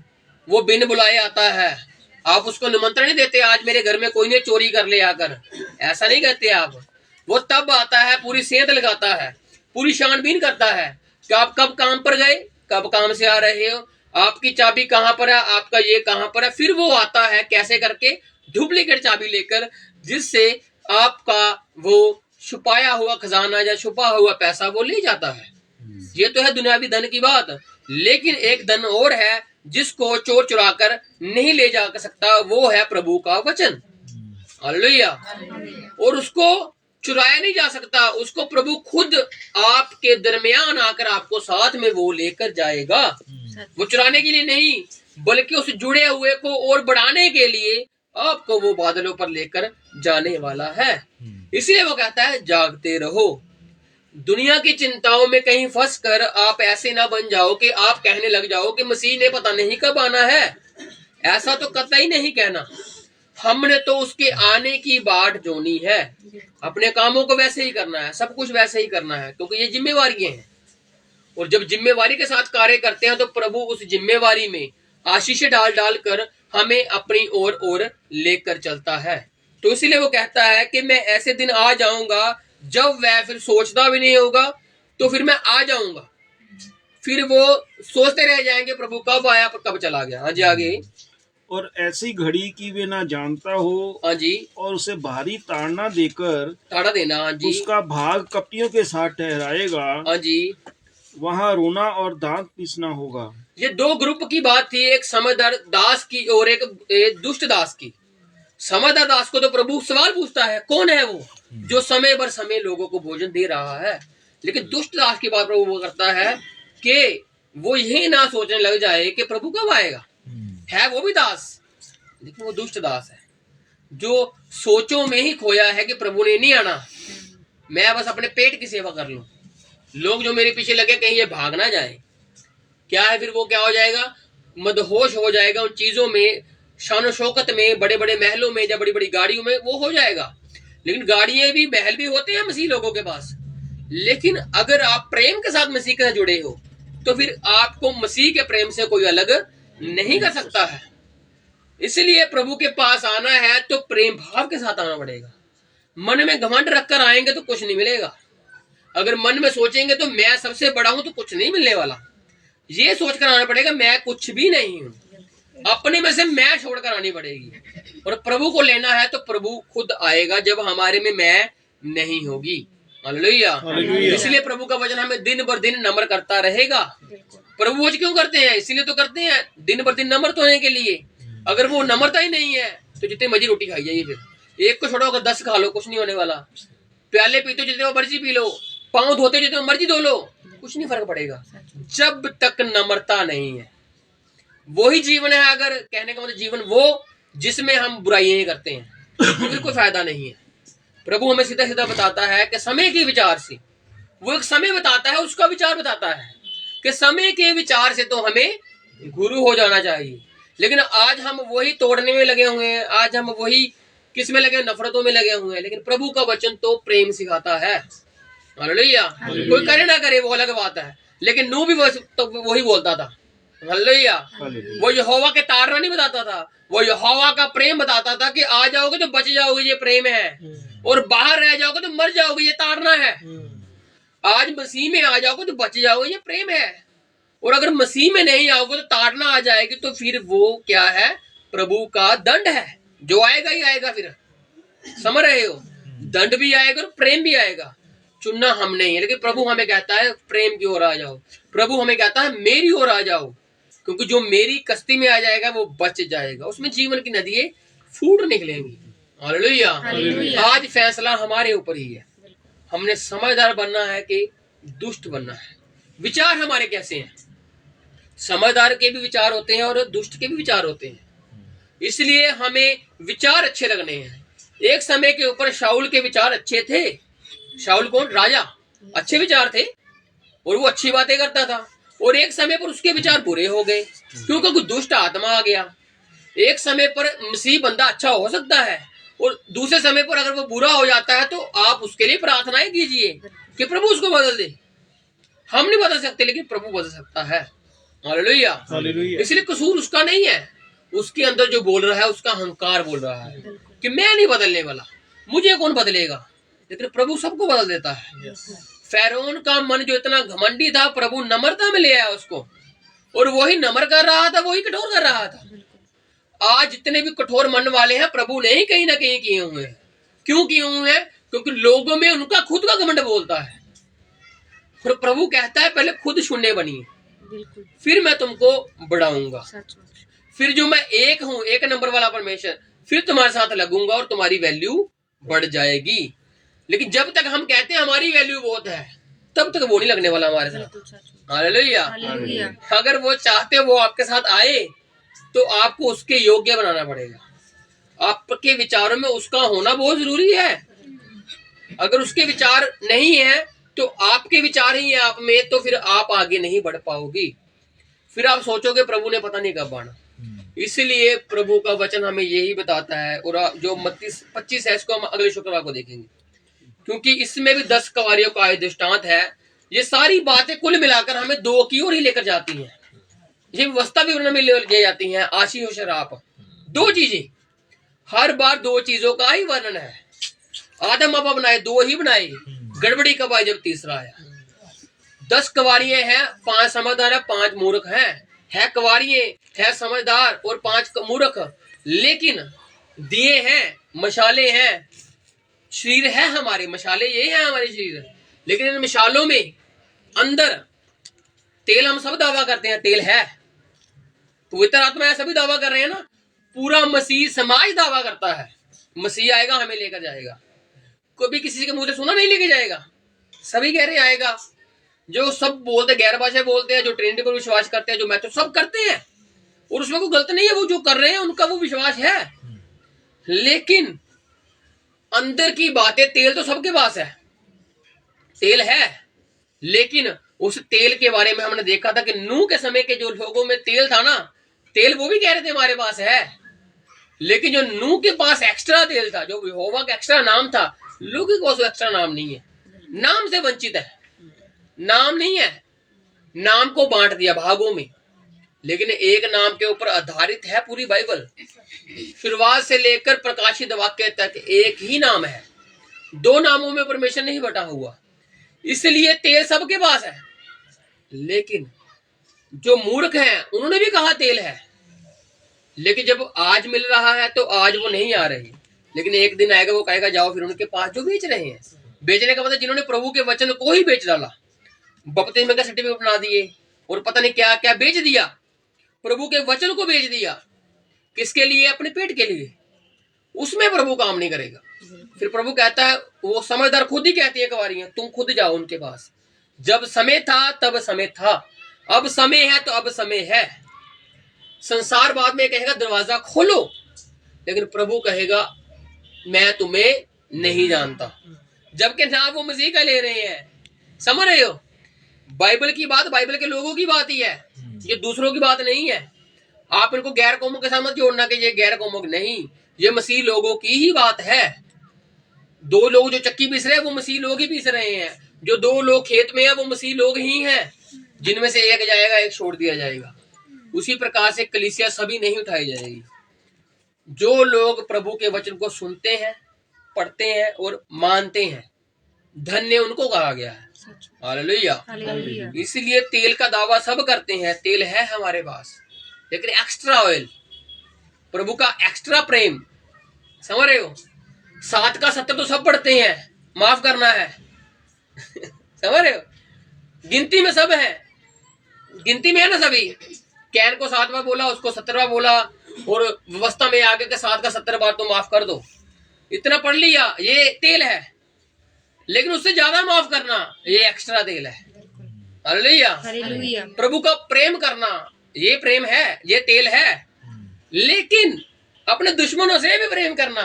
वो बिन बुलाए आता है। आप उसको निमंत्रण नहीं देते आज मेरे घर में कोई ने चोरी कर ले आकर, ऐसा नहीं कहते आप। वो तब आता है, पूरी सेंध लगाता है, पूरी छानबीन करता है कि आप कब काम पर गए, कब काम से आ रहे हो, आपकी चाबी कहाँ पर है, आपका ये कहाँ पर है। फिर वो आता है कैसे करके, डुप्लीकेट चाबी लेकर, जिससे आपका वो छुपाया हुआ खजाना या छुपा हुआ पैसा वो ले जाता है। ये तो है दुनियावी धन की बात, लेकिन एक धन और है जिसको चोर चुरा कर नहीं ले जा सकता, वो है प्रभु का वचन। हालेलुया। और उसको चुराया नहीं जा सकता, उसको प्रभु खुद आपके दरमियान आकर आपको साथ में वो लेकर जाएगा। वो चुराने के लिए नहीं, बल्कि उस जुड़े हुए को और बढ़ाने के लिए आपको वो बादलों पर लेकर जाने वाला है। इसलिए वो कहता है जागते रहो। दुनिया की चिंताओं में कहीं फंस कर आप ऐसे ना बन जाओ कि आप कहने लग जाओ कि मसीह ने पता नहीं कब आना है। ऐसा तो कतई नहीं कहना। हमने तो उसके आने की बाट जोनी है। अपने कामों को वैसे ही करना है, सब कुछ वैसे ही करना है, क्योंकि ये जिम्मेवारियां हैं। और जब जिम्मेवारी के साथ कार्य करते हैं तो प्रभु उस जिम्मेवारी में आशीष डाल डाल कर हमें अपनी ओर लेकर चलता है। तो इसलिए वो कहता है कि मैं ऐसे दिन आ जाऊंगा जब वह फिर सोचता भी नहीं होगा, तो फिर मैं आ जाऊंगा। फिर वो सोचते रह जाएंगे प्रभु कब आया पर कब चला गया। हाँ जी, आगे। और ऐसी घड़ी की वे ना जानता हो। हाँ जी। और उसे भारी ताड़ना देकर ताड़ा देना। हाँ जी। उसका भाग कपटियों के साथ ठहराएगा। हाँ जी। वहाँ रोना और दांत पीसना होगा। ये दो ग्रुप की बात थी, एक समझदार दास की और एक दुष्ट दास की। समझदार दास को तो प्रभु सवाल पूछता है, कौन है वो जो समय भर समय लोगों को भोजन दे रहा है। लेकिन दुष्ट दास की बात प्रभु वो करता है कि वो यही ना सोचने लग जाए कि प्रभु कब आएगा। है वो भी दास, लेकिन वो दुष्ट दास है जो सोचों में ही खोया है कि प्रभु ने नहीं आना, मैं बस अपने पेट की सेवा कर लूं, लोग जो मेरे पीछे लगे कहीं ये भाग ना जाए। क्या है फिर वो क्या हो जाएगा, मदहोश हो जाएगा उन चीजों में, शान शौकत में, बड़े बड़े महलों में या बड़ी बड़ी गाड़ियों में वो हो जाएगा। लेकिन गाड़ियां भी महल भी होते हैं मसीह लोगों के पास, लेकिन अगर आप प्रेम के साथ मसीह के साथ जुड़े हो तो फिर आपको मसीह के प्रेम से कोई अलग नहीं कर सकता है। इसलिए प्रभु के पास आना है तो प्रेम भाव के साथ आना पड़ेगा। मन में घमंड रखकर आएंगे तो कुछ नहीं मिलेगा। अगर मन में सोचेंगे तो मैं सबसे बड़ा हूं तो कुछ नहीं मिलने वाला। ये सोचकर आना पड़ेगा मैं कुछ भी नहीं हूं, अपने में से मैं छोड़कर आनी पड़ेगी। और प्रभु को लेना है तो प्रभु खुद आएगा जब हमारे में मैं नहीं होगी। हालेलुया। इसलिए प्रभु का वचन हमें दिन बर दिन नम्र करता रहेगा। प्रभु वो क्यों करते हैं, इसीलिए तो करते हैं दिन बर दिन नम्र होने के लिए। अगर वो नम्रता ही नहीं है तो जितनी मर्जी रोटी खाई जाइए, फिर एक को छोड़ो, अगर 10 खा लो कुछ नहीं होने वाला। प्याले पीते हो जितने मर्जी पी लो, पाँव धोते हो जितने मर्जी धो लो, कुछ नहीं फर्क पड़ेगा जब तक नम्रता नहीं है। वही जीवन है, अगर कहने का मतलब जीवन वो जिसमें हम बुराइयां ही करते हैं, तो फिर कोई फायदा नहीं है। प्रभु हमें सीधा सीधा बताता है कि समय के विचार से, वो एक समय बताता है, उसका विचार बताता है कि समय के विचार से तो हमें गुरु हो जाना चाहिए। लेकिन आज हम वही तोड़ने में लगे हुए हैं, आज हम वही किस में लगे, नफरतों में लगे हुए हैं। लेकिन प्रभु का वचन तो प्रेम सिखाता है। हालेलुया। कोई करे ना करे वो अलग बात है, लेकिन नूह भी तो वही बोलता था। हालेलुया। वो यहोवा के तारना नहीं बताता था, वो यहोवा का प्रेम बताता था कि आ जाओगे तो बच जाओगे, ये प्रेम है, और बाहर रह जाओगे तो मर जाओगे, ये तारना है। आज मसीह में आ जाओगे तो बच जाओगे, ये प्रेम है। और अगर मसीह में नहीं आओगे तो ताड़ना आ जाएगी, तो फिर वो क्या है, प्रभु का दंड है, जो आएगा ही आएगा। फिर समझ रहे हो, दंड भी आएगा और प्रेम भी आएगा। चुनना हम नहीं है, लेकिन प्रभु हमें कहता है प्रेम की ओर आ जाओ। प्रभु हमें कहता है मेरी ओर आ जाओ, क्योंकि जो मेरी कश्ती में आ जाएगा वो बच जाएगा, उसमें जीवन की नदियां फूट निकलेंगी। हालेलुया। आज फैसला हमारे ऊपर ही है, हमने समझदार बनना है कि दुष्ट बनना है। विचार हमारे कैसे हैं, समझदार के भी विचार होते हैं और दुष्ट के भी विचार होते हैं, इसलिए हमें विचार अच्छे लगने हैं। एक समय के ऊपर शाऊल के विचार अच्छे थे। शाऊल कौन, राजा, अच्छे विचार थे और वो अच्छी बातें करता था। और एक समय पर उसके विचार बुरे हो गए, क्योंकि कोई दुष्ट आत्मा आ गया। एक समय पर मसीह बंदा अच्छा हो सकता है, और दूसरे समय पर अगर वो बुरा हो जाता है तो आप उसके लिए प्रार्थनाएं कीजिए कि प्रभु उसको बदल दे। हम नहीं बदल सकते, लेकिन प्रभु बदल सकता है। हालेलुया। इसलिए कसूर उसका नहीं है, उसके अंदर जो बोल रहा है उसका अहंकार बोल रहा है कि मैं नहीं बदलने वाला, मुझे कौन बदलेगा। लेकिन प्रभु सबको बदल देता है। फैरोन का मन जो इतना घमंडी था, प्रभु नम्रता में ले आया उसको, और वही नम्र कर रहा था, वही कठोर कर रहा था। आज जितने भी कठोर मन वाले हैं, प्रभु ने ही कहीं ना कहीं किए हुए हैं। क्यों किए हुए हैं, क्योंकि लोगों में उनका खुद का घमंड बोलता है। फिर प्रभु कहता है पहले खुद शून्य बनिए, फिर मैं तुमको बढ़ाऊंगा। फिर जो मैं एक हूं, एक नंबर वाला परमेश्वर, फिर तुम्हारे साथ लगूंगा और तुम्हारी वैल्यू बढ़ जाएगी। लेकिन जब तक हम कहते हैं हमारी वैल्यू बहुत है, तब तक वो नहीं लगने वाला हमारे साथ। हालेलुया। अगर वो चाहते वो आपके साथ आए, तो आपको उसके योग्य बनाना पड़ेगा। आपके विचारों में उसका होना बहुत जरूरी है। अगर उसके विचार नहीं है तो आपके विचार ही है आप में, तो फिर आप आगे नहीं बढ़ पाओगी। फिर आप सोचोगे प्रभु ने पता नहीं कब आना। इसलिए प्रभु का वचन हमें यही बताता है, और जो 25 है इसको हम अगले शुक्रवार को देखेंगे, क्योंकि इसमें भी 10 कवारियों का दृष्टांत है। ये सारी बातें कुल मिलाकर हमें 2 की ओर ही लेकर जाती हैं। ये व्यवस्था विवरण में ले जाती हैं, आशीष और शराब, 2 चीजें। हर बार 2 चीजों का ही वर्णन है। आदम अब्बा बनाए, 2 ही बनाए, गड़बड़ी कब आई जब तीसरा आया। 10 कवारियां हैं, 5 समझदार है, 5 मूर्ख है कवारियां, है समझदार और 5 मूर्ख। लेकिन दिए हैं, मशाले हैं, शरीर है हमारे, मशाले ये है हमारे शरीर। लेकिन इन मशालों में अंदर तेल, हम सब दावा करते हैं तेल है, पवित्र आत्मा है, सभी दावा कर रहे हैं ना। पूरा मसीह समाज दावा करता है मसीह आएगा हमें लेकर जाएगा। कभी किसी के मुंह से सुना नहीं लेके जाएगा, सभी कह रहे आएगा। जो सब बोलते, गैर भाषा बोलते हैं, जो ट्रिनिटी पर विश्वास करते हैं, जो मैं तो सब करते हैं, और उसमें कोई गलत नहीं है। वो जो कर रहे हैं उनका वो विश्वास है, लेकिन अंदर की बातें, तेल तो सबके पास है, तेल है। लेकिन उस तेल के बारे में हमने देखा था कि नूह के समय के जो लोगों में तेल था ना, तेल वो भी कह रहे थे हमारे पास है, लेकिन जो नूह के पास एक्स्ट्रा तेल था, जो यहोवा का एक्स्ट्रा नाम था, लोगों के पास एक्स्ट्रा नाम नहीं है, नाम से वंचित है। नाम नहीं है, नाम को बांट दिया भागों में, लेकिन एक नाम के ऊपर आधारित है पूरी बाइबल। शुरुआत से लेकर प्रकाशित वाक्य तक एक ही नाम है, 2 नामों में परमेश्वर नहीं बटा हुआ। इसलिए तेल सबके पास है, लेकिन जो मूर्ख हैं उन्होंने भी कहा तेल है, लेकिन जब आज मिल रहा है तो आज वो नहीं आ रही। लेकिन एक दिन आएगा वो कहेगा जाओ फिर उनके पास जो बेच रहे हैं। बेचने का मतलब जिन्होंने प्रभु के वचन को ही बेच डाला, बपतिस्मे का सर्टिफिकेट बना दिए और पता नहीं क्या क्या बेच दिया, प्रभु के वचन को बेच दिया। किसके लिए? अपने पेट के लिए। उसमें प्रभु काम नहीं करेगा। फिर प्रभु कहता है, वो समझदार खुद ही कहती है कवारियां, तुम खुद जाओ उनके पास, जब समय था तब समय था, अब समय है तो अब समय है। संसार बाद में कहेगा दरवाजा खोलो, लेकिन प्रभु कहेगा मैं तुम्हें नहीं जानता, जबकि नाम वो मसीह का ले रहे हैं। समझ रहे हो? बाइबल की बात बाइबल के लोगों की बात ही है, ये दूसरों की बात नहीं है। आप इनको गैर कौमों के साथ मत जोड़ना कि ये गैर कौमों की, नहीं, ये मसीह लोगों की ही बात है। दो लोग जो चक्की पीस रहे हैं वो मसीह लोग ही पीस रहे हैं, जो दो लोग खेत में है वो मसीह लोग ही हैं, जिनमें से एक जाएगा एक छोड़ दिया जाएगा। उसी प्रकार से कलीसिया सभी नहीं उठाई जाएगी। जो लोग प्रभु के वचन को सुनते हैं, पढ़ते हैं और मानते हैं, धन्य उनको कहा गया है। हालेलुया। इसलिए तेल का दावा सब करते हैं, तेल है हमारे पास, लेकिन एक्स्ट्रा ऑयल, प्रभु का एक्स्ट्रा प्रेम, समझ रहे हो? 7 का 70 तो सब पढ़ते हैं, माफ करना है समझ रहे हो? गिनती में सब है, गिनती में है ना सभी। कैन को 7 बार बोला, उसको 17वां बोला, और व्यवस्था में आगे के 7 का 70 बार तो माफ कर दो, इतना पढ़ लिया, ये तेल है। लेकिन उससे ज्यादा माफ करना, ये एक्स्ट्रा तेल है। हालेलुया। प्रभु का प्रेम करना, ये प्रेम है, ये तेल है। लेकिन अपने दुश्मनों से भी प्रेम करना,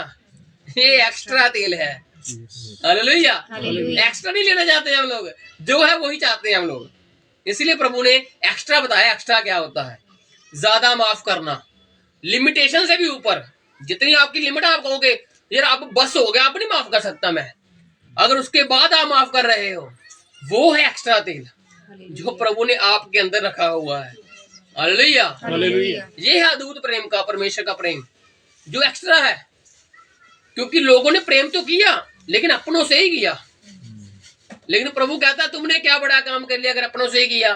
ये एक्स्ट्रा तेल है। हालेलुया। एक्स्ट्रा नहीं लेना चाहते हम लोग, जो है वही चाहते हैं हम लोग। इसलिए प्रभु ने एक्स्ट्रा बताया। एक्स्ट्रा क्या होता है? ज्यादा माफ करना, लिमिटेशन से भी ऊपर। जितनी आपकी लिमिट, आप कहोगे यार आप बस हो गया, आप नहीं माफ कर सकता मैं, अगर उसके बाद आप माफ कर रहे हो, वो है एक्स्ट्रा तेल जो प्रभु ने आपके अंदर रखा हुआ है। हालेलुया। ये है अद्भुत प्रेम का, परमेश्वर का प्रेम जो एक्स्ट्रा है। क्योंकि लोगों ने प्रेम तो किया लेकिन अपनों से ही किया। लेकिन प्रभु कहता तुमने क्या बड़ा काम कर लिया अगर अपनों से ही किया।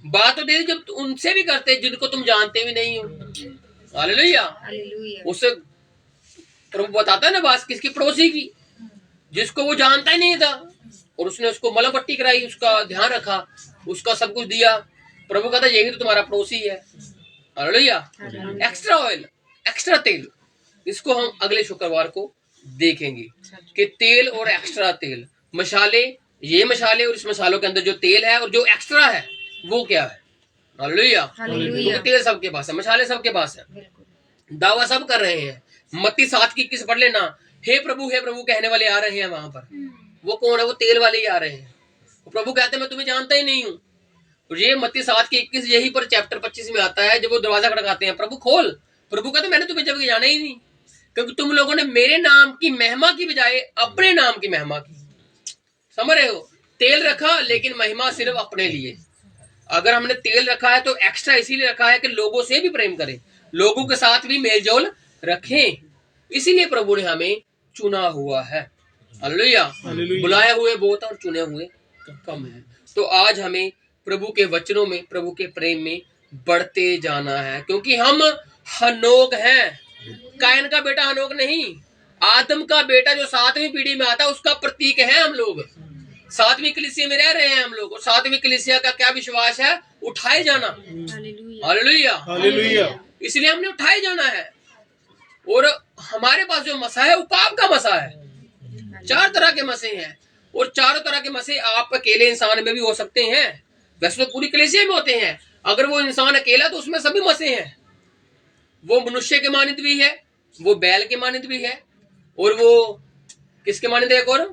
बात तो दे जब उनसे भी करते जिनको तुम जानते भी नहीं हो। हालेलुया। उससे प्रभु बताता है ना बात किसकी? पड़ोसी की, जिसको वो जानता ही नहीं था, और उसने उसको मलम पट्टी कराई, उसका ध्यान रखा, उसका सब कुछ दिया। प्रभु कहता यही तो तुम्हारा पड़ोसी है। हालेलुया। एक्स्ट्रा ऑयल, एक्स्ट्रा तेल, इसको हम अगले शुक्रवार को देखेंगे कि तेल और एक्स्ट्रा तेल, मसाले, ये मसाले और इस मसालों के अंदर जो तेल है और जो एक्स्ट्रा है वो क्या है। हालेलुया। तो तेल सबके पास है, मसाले सबके पास है, दावा सब कर रहे हैं। मत्ती 7:21 पढ़ लेना। हे प्रभु कहने वाले आ रहे हैं वहां पर। वो कौन है? वो तेल वाले ही आ रहे हैं। प्रभु कहते हैं मैं तुम्हें जानता ही नहीं हूँ। और ये मत्ती 7:21 यही पर चैप्टर 25 में आता है, जब वो दरवाजा खड़काते हैं, प्रभु खोल। प्रभु कहते मैंने तुम्हें जब जाना ही नहीं, क्योंकि तुम लोगों ने मेरे नाम की महिमा की बजाय अपने नाम की महिमा की। समझ रहे हो? तेल रखा लेकिन महिमा सिर्फ अपने लिए। अगर हमने तेल रखा है तो एक्स्ट्रा इसीलिए रखा है कि लोगों से भी प्रेम करें, लोगों के साथ भी मेलजोल रखें। इसीलिए प्रभु ने हमें चुना हुआ है। हालेलुया। बुलाए हुए बहुत और चुने हुए कम है। तो आज हमें प्रभु के वचनों में, प्रभु के प्रेम में बढ़ते जाना है, क्योंकि हम हनोक हैं। कायन का बेटा हनोक नहीं, आदम का बेटा जो 7वीं पीढ़ी में आता है उसका प्रतीक है हम लोग। 7वीं कलीसिया में रह रहे हैं हम लोग, और 7वीं कलीसिया का क्या विश्वास है? उठाए जाना। हालेलुया। इसलिए हमने उठाए जाना है। और हमारे पास जो मसा है वो पाप का मसा है। 4 तरह के मसे हैं, और चारों तरह के मसे आप अकेले इंसान में भी हो सकते हैं। वैसे तो पूरी कलीसिया में होते हैं, अगर वो इंसान अकेला तो उसमें सभी मसे हैं। वो मनुष्य के मानित भी है, वो बैल के मानित भी है, और वो किसके मानित है? एक और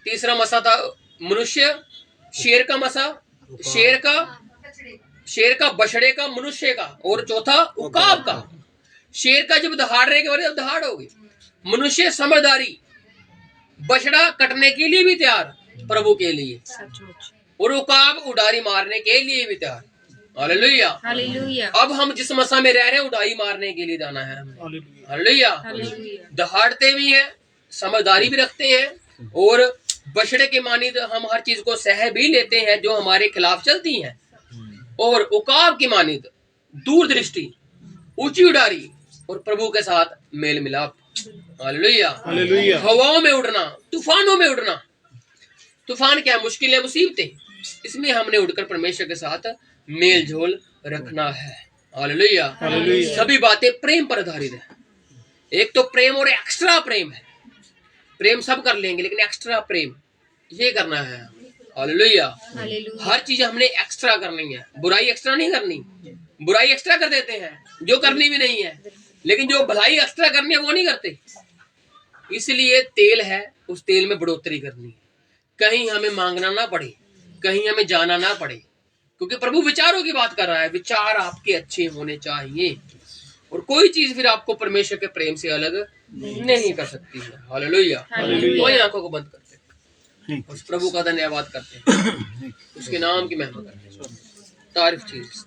तीसरा मसा था मनुष्य, शेर का मसा, शेर का, बछड़े का, मनुष्य का, और चौथा उकाब का। शेर का जब दहाड़ने के बाद दहाड़ होगी, मनुष्य समझदारी, बछड़ा कटने के लिए भी तैयार प्रभु के लिए, और उकाब उडारी मारने के लिए भी तैयार। हालेलुया। अब हम जिस मसा में रह रहे हैं उडारी मारने के लिए जाना है हमें। हालेलुया। दहाड़ते भी हैं, समझदारी भी रखते हैं, और बछड़े के मानित हम हर चीज को सह भी लेते हैं जो हमारे खिलाफ चलती हैं, और उकाब की मानित दूरदृष्टि, ऊंची उडारी, और प्रभु के साथ मेल मिलाप। हालेलुया। हवाओं में उड़ना, तूफानों में उड़ना। तूफान क्या? मुश्किलें, मुसीबतें, इसमें हमने उड़कर परमेश्वर के साथ मेल झोल रखना है। हालेलुया। सभी बातें प्रेम पर आधारित है। एक तो प्रेम और एक्स्ट्रा प्रेम है। प्रेम सब कर लेंगे, लेकिन एक्स्ट्रा प्रेम ये करना है। हालेलुया। हर चीज हमने एक्स्ट्रा करनी है, बुराई एक्स्ट्रा नहीं करनी। बुराई एक्स्ट्रा कर देते हैं जो करनी भी नहीं है, लेकिन जो भलाई एक्स्ट्रा करनी है वो नहीं करते। इसलिए तेल है, उस तेल में बढ़ोतरी करनी है, कहीं हमें मांगना ना पड़े, कहीं हमें जाना ना पड़े, क्योंकि प्रभु विचारों की बात कर रहा है। विचार आपके अच्छे होने चाहिए, और कोई चीज फिर आपको परमेश्वर के प्रेम से अलग नहीं कर सकती है। हालेलुया। वही आंखों को बंद करते हैं, उस प्रभु का धन्यवाद करते हैं, उसके नाम की महिमा करते हैं। तारीफ चीज